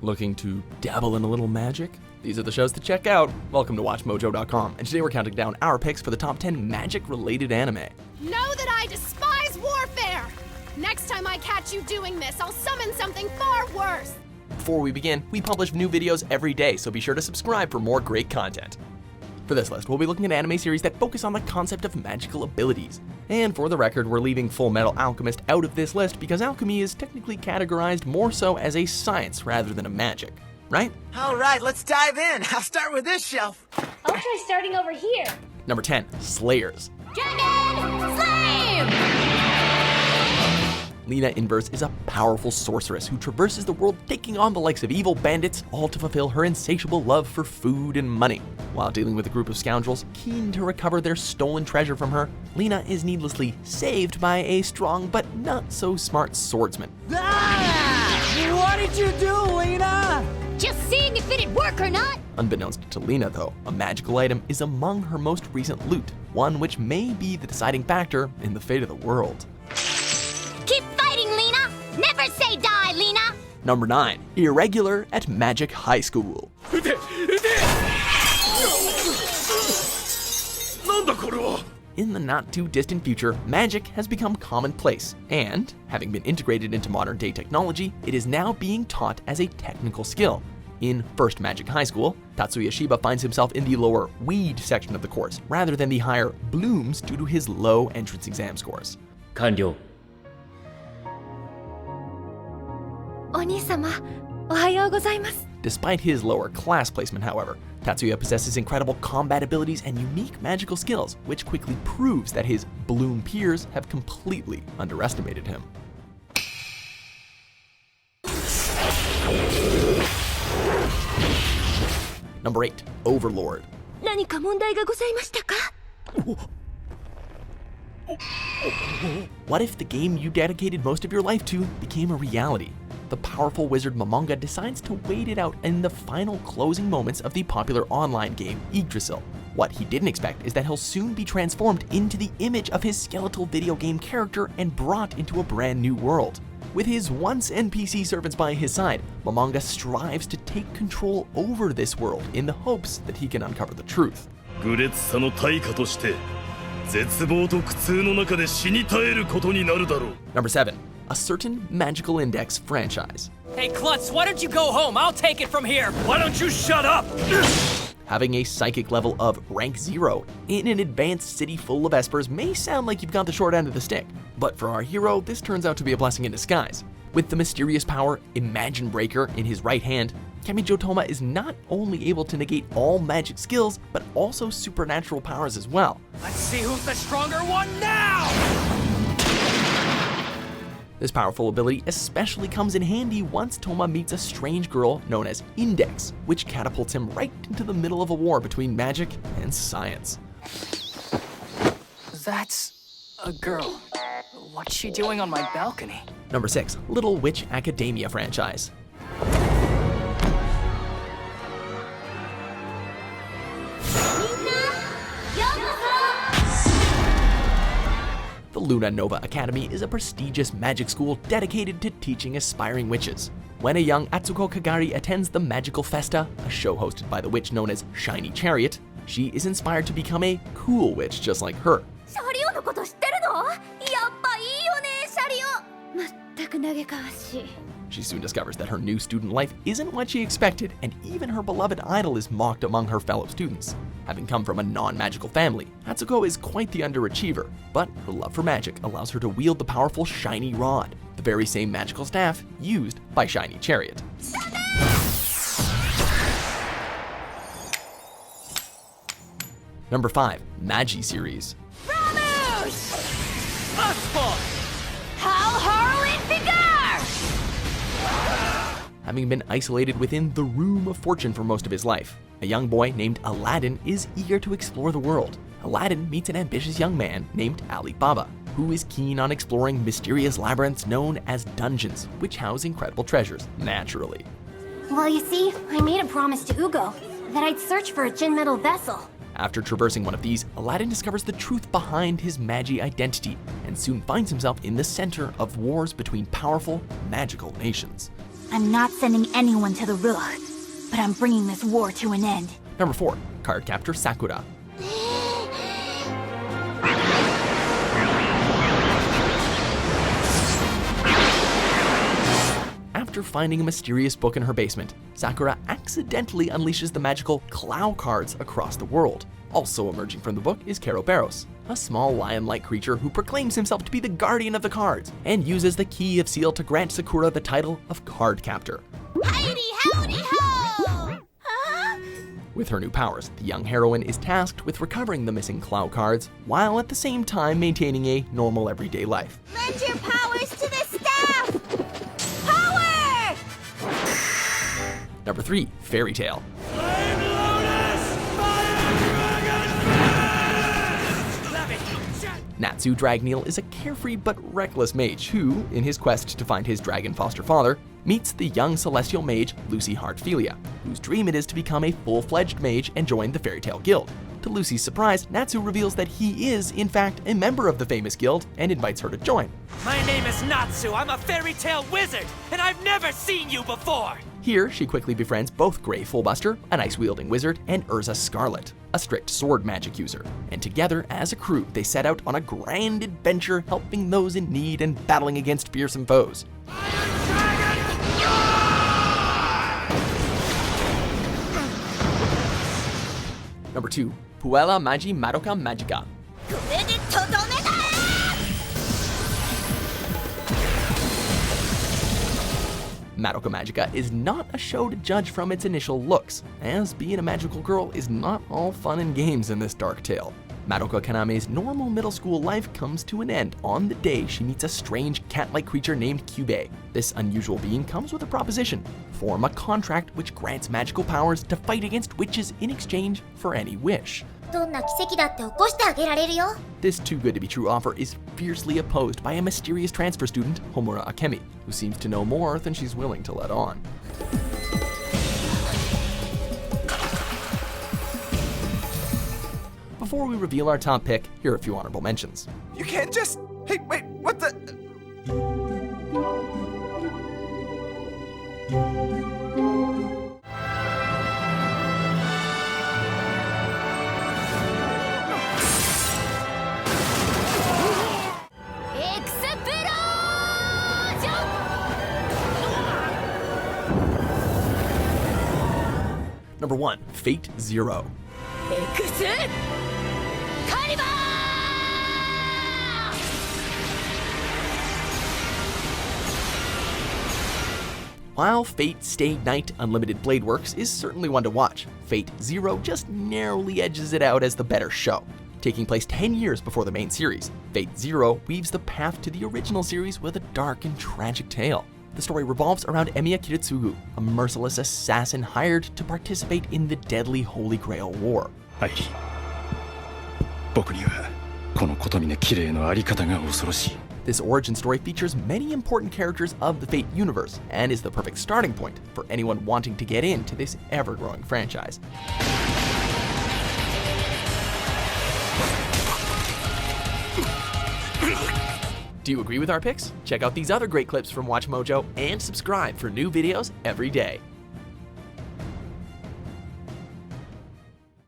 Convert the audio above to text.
Looking to dabble in a little magic? These are the shows to check out. Welcome to WatchMojo.com, and today we're counting down our picks for the top 10 magic-related anime. Know that I despise warfare! Next time I catch you doing this, I'll summon something far worse! Before we begin, we publish new videos every day, so be sure to subscribe for more great content. For this list, we'll be looking at anime series that focus on the concept of magical abilities. And for the record, we're leaving Full Metal Alchemist out of this list because alchemy is technically categorized more so as a science rather than a magic, right? Alright, let's dive in. I'll start with this shelf. I'll try starting over here. Number 10, Slayers. Dragon Slave! Lena Inverse is a powerful sorceress who traverses the world taking on the likes of evil bandits, all to fulfill her insatiable love for food and money. While dealing with a group of scoundrels keen to recover their stolen treasure from her, Lena is needlessly saved by a strong but not so smart swordsman. Ah! What did you do, Lena? Just seeing if it'd work or not. Unbeknownst to Lena, though, a magical item is among her most recent loot, one which may be the deciding factor in the fate of the world. Keep fighting, Lena! Never say die, Lena! Number 9, Irregular at Magic High School. In the not too distant future, magic has become commonplace, and, having been integrated into modern day technology, it is now being taught as a technical skill. In First Magic High School, Tatsuya Shiba finds himself in the lower weed section of the course, rather than the higher blooms due to his low entrance exam scores. 完了。お兄様、おはようございます。 Despite his lower class placement, however, Tatsuya possesses incredible combat abilities and unique magical skills, which quickly proves that his bloom peers have completely underestimated him. Number 8, Overlord. 何か問題がございましたか? What if the game you dedicated most of your life to became a reality? The powerful wizard Momonga decides to wait it out in the final closing moments of the popular online game Yggdrasil. What he didn't expect is that he'll soon be transformed into the image of his skeletal video game character and brought into a brand new world. With his once NPC servants by his side, Momonga strives to take control over this world in the hopes that he can uncover the truth. 愚劣さの対価として絶望と苦痛の中で死に絶えることになるだろう。 Number 7, a certain magical index franchise. Hey, Klutz, why don't you go home? I'll take it from here. Why don't you shut up? Having a psychic level of rank 0 in an advanced city full of espers may sound like you've got the short end of the stick, but for our hero, this turns out to be a blessing in disguise. With the mysterious power Imagine Breaker in his right hand, Kamijo Toma is not only able to negate all magic skills, but also supernatural powers as well. Let's see who's the stronger one now! This powerful ability especially comes in handy once Toma meets a strange girl known as Index, which catapults him right into the middle of a war between magic and science. That's a girl. What's she doing on my balcony? Number 6, Little Witch Academia franchise. The Luna Nova Academy is a prestigious magic school dedicated to teaching aspiring witches. When a young Atsuko Kagari attends the Magical Festa, a show hosted by the witch known as Shiny Chariot, she is inspired to become a cool witch just like her. シャリオのこと知ってるの? やっぱいいよね、シャリオ。まったく嘆かわしい。 She soon discovers that her new student life isn't what she expected, and even her beloved idol is mocked among her fellow students. Having come from a non-magical family, Atsuko is quite the underachiever, but her love for magic allows her to wield the powerful Shiny Rod, the very same magical staff used by Shiny Chariot. Number 5, Magi series. How Harlan Figure! Having been isolated within the Room of Fortune for most of his life, a young boy named Aladdin is eager to explore the world. Aladdin meets an ambitious young man named Ali Baba, who is keen on exploring mysterious labyrinths known as dungeons, which house incredible treasures, naturally. Well, you see, I made a promise to Ugo that I'd search for a Jin metal vessel. After traversing one of these, Aladdin discovers the truth behind his Magi identity and soon finds himself in the center of wars between powerful, magical nations. I'm not sending anyone to the Ruh, but I'm bringing this war to an end. Number 4. Cardcaptor Sakura. After finding a mysterious book in her basement, Sakura accidentally unleashes the magical Clow cards across the world. Also emerging from the book is Keroberos, a small lion-like creature who proclaims himself to be the guardian of the cards and uses the Key of Seal to grant Sakura the title of Cardcaptor. Howdy, howdy, ho! With her new powers, the young heroine is tasked with recovering the missing Clow cards while at the same time maintaining a normal everyday life. Lend your powers to the staff! Power! Number 3. Fairy Tail. Natsu Dragneel is a carefree but reckless mage who, in his quest to find his dragon foster father, meets the young celestial mage Lucy Heartfilia, whose dream it is to become a full-fledged mage and join the Fairy Tail Guild. To Lucy's surprise, Natsu reveals that he is, in fact, a member of the famous guild and invites her to join. My name is Natsu. I'm a fairy tale wizard, and I've never seen you before. Here, she quickly befriends both Grey Fullbuster, an ice-wielding wizard, and Urza Scarlet, a strict sword magic user. And together, as a crew, they set out on a grand adventure helping those in need and battling against fearsome foes. Number 2. Puella Magi Madoka Magica. Madoka Magica is not a show to judge from its initial looks, as being a magical girl is not all fun and games in this dark tale. Madoka Kaname's normal middle school life comes to an end on the day she meets a strange cat-like creature named Kyubei. This unusual being comes with a proposition: form a contract which grants magical powers to fight against witches in exchange for any wish. どんな奇跡だって起こしてあげられるよ。 This too-good-to-be-true offer is fiercely opposed by a mysterious transfer student, Homura Akemi, who seems to know more than she's willing to let on. Before we reveal our top pick, here are a few honorable mentions. You can't just... Hey, wait, what the... Number 1. Fate Zero. While Fate Stay Night Unlimited Blade Works is certainly one to watch, Fate Zero just narrowly edges it out as the better show. Taking place 10 years before the main series, Fate Zero weaves the path to the original series with a dark and tragic tale. The story revolves around Emiya Shirou, a merciless assassin hired to participate in the deadly Holy Grail War. はい僕にはこの琴峰綺麗のあり方が恐ろしい This origin story features many important characters of the Fate universe and is the perfect starting point for anyone wanting to get into this ever-growing franchise. Do you agree with our picks? Check out these other great clips from WatchMojo and subscribe for new videos every day.